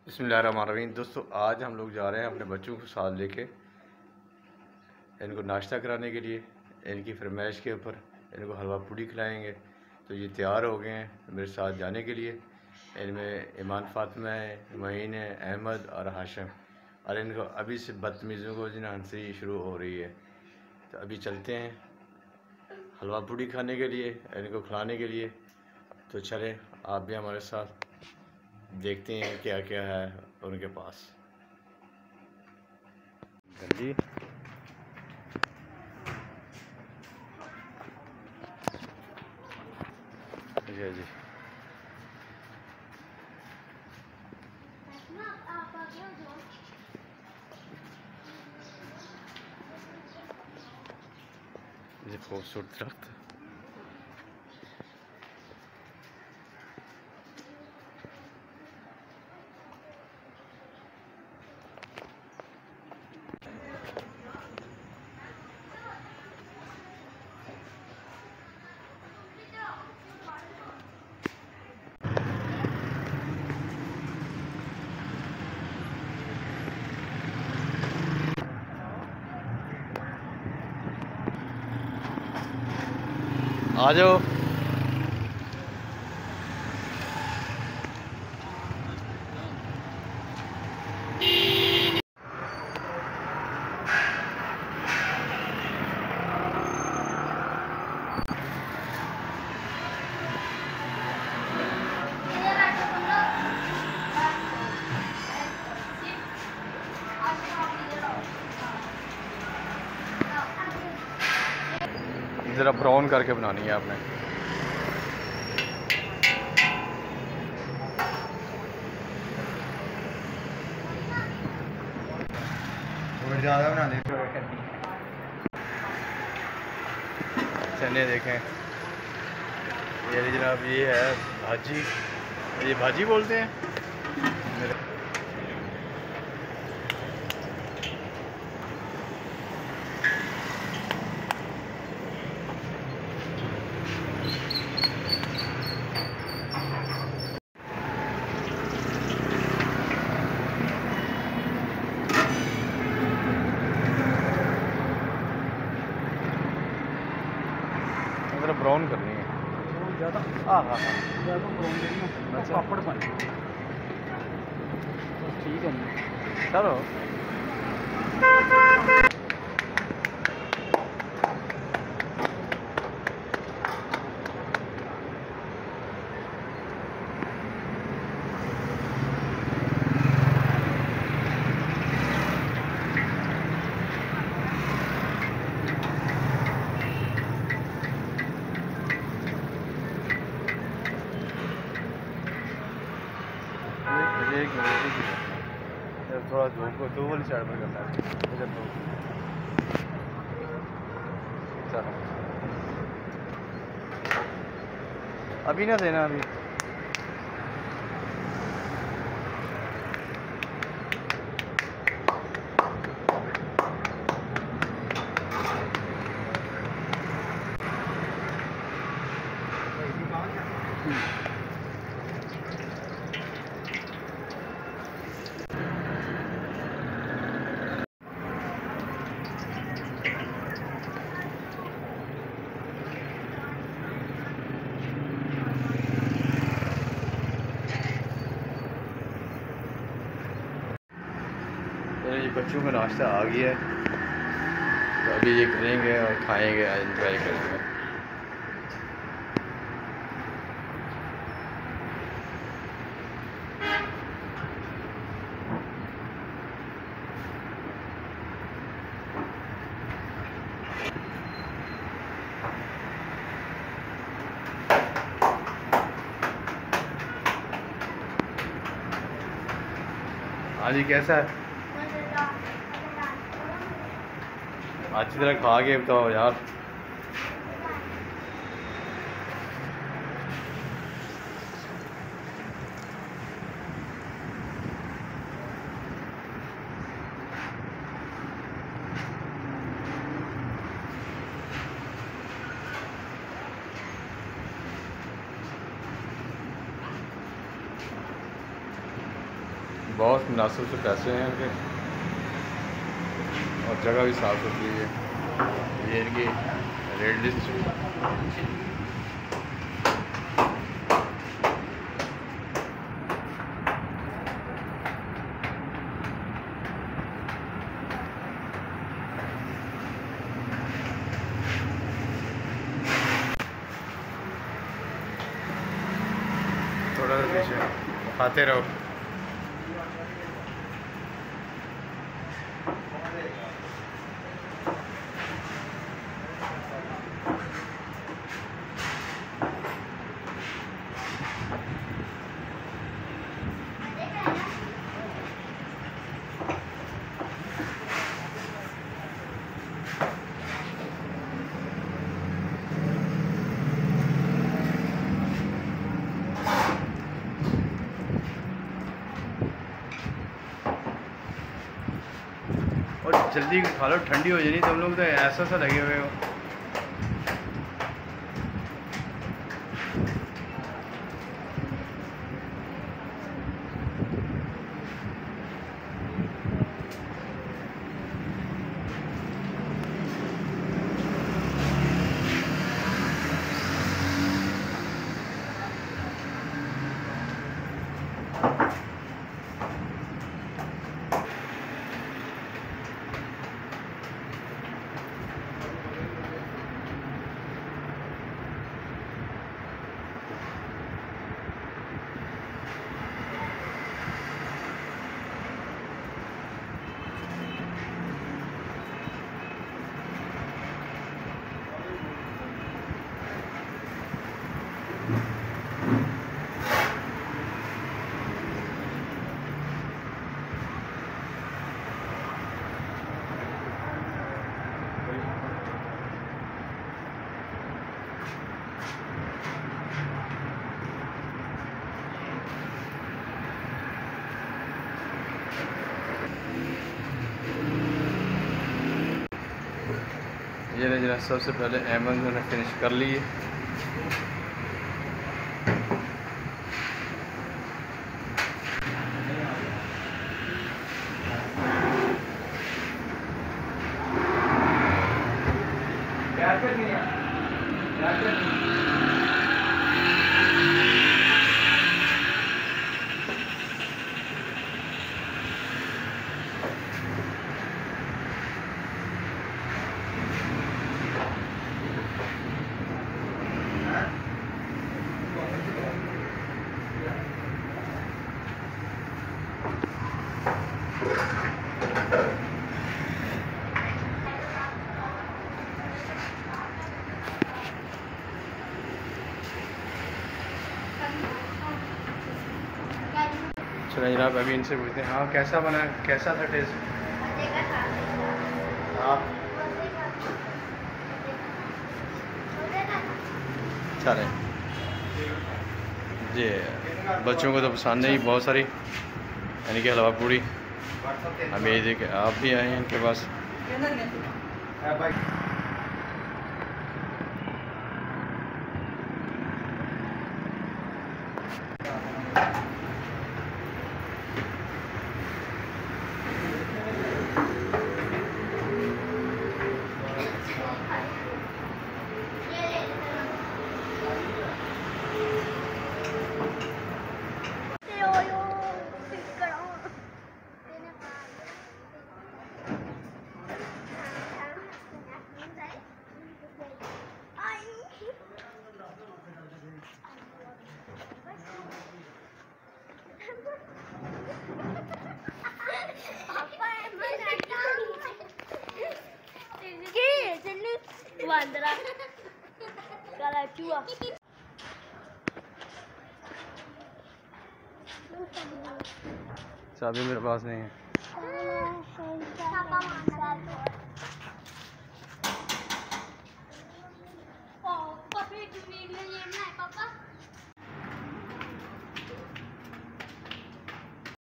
बिस्मिल्लाहिर्रहमानिर्रहीम। दोस्तों, आज हम लोग जा रहे हैं अपने बच्चों को साथ लेके इनको नाश्ता कराने के लिए। इनकी फरमाइश के ऊपर इनको हलवा पूड़ी खिलाएंगे। तो ये तैयार हो गए हैं मेरे साथ जाने के लिए। इनमें ईमान फातिमा है, महीन है, अहमद और हाशिम। और इनको अभी से बदतमीज़ों को जिन्हें हंसी शुरू हो रही है। तो अभी चलते हैं हलवा पूड़ी खाने के लिए, इनको खिलाने के लिए। तो चलें, आप भी हमारे साथ देखते हैं क्या क्या है उनके पास। जी जी जी, ये खूबसूरत दरख्त। आ जाओ। ज़रा ब्राउन करके बनानी है आपने। ज़्यादा बना दे। चने देखें, ये जनाब, ये है भाजी। ये भाजी बोलते हैं। ब्राउन करनी है ज़्यादा। हाँ हाँ हाँ, ज़्यादा ब्राउन करनी है। अच्छा, पापड़ बन तो ठीक है। चलो, एक मिनट, थोड़ा दो वाली साइड पर करना है इधर तो। चलो, अभी ना देना अभी। ये बच्चों का नाश्ता आ गया है, तो अभी ये करेंगे और खाएंगे, एंजॉय करेंगे। हाँ जी, कैसा है? अच्छी तरह खा के बताओ यार। बहुत मुनासिब से पैसे हैं इनके और जगह भी साफ़ सुथरी है। ये इनकी रेड लिस्ट थोड़ा सा पीछे खाते रहो। और जल्दी खा लो, ठंडी हो जानी। तुम लोग तो ऐसा सा लगे हुए हो। ये जरा सबसे पहले अहमद ने फिनिश कर लिए। चलो जनाब अभी इनसे पूछते हैं, हाँ कैसा बना, कैसा था टेस्ट? हाँ चले जी। बच्चों को तो पसंद नहीं बहुत सारी, यानी कि हलवा पूड़ी। हमें ये देखे आप भी आए हैं इनके पास। Wandera. Kalau cua. चाबी मेरे पास नहीं है। पापा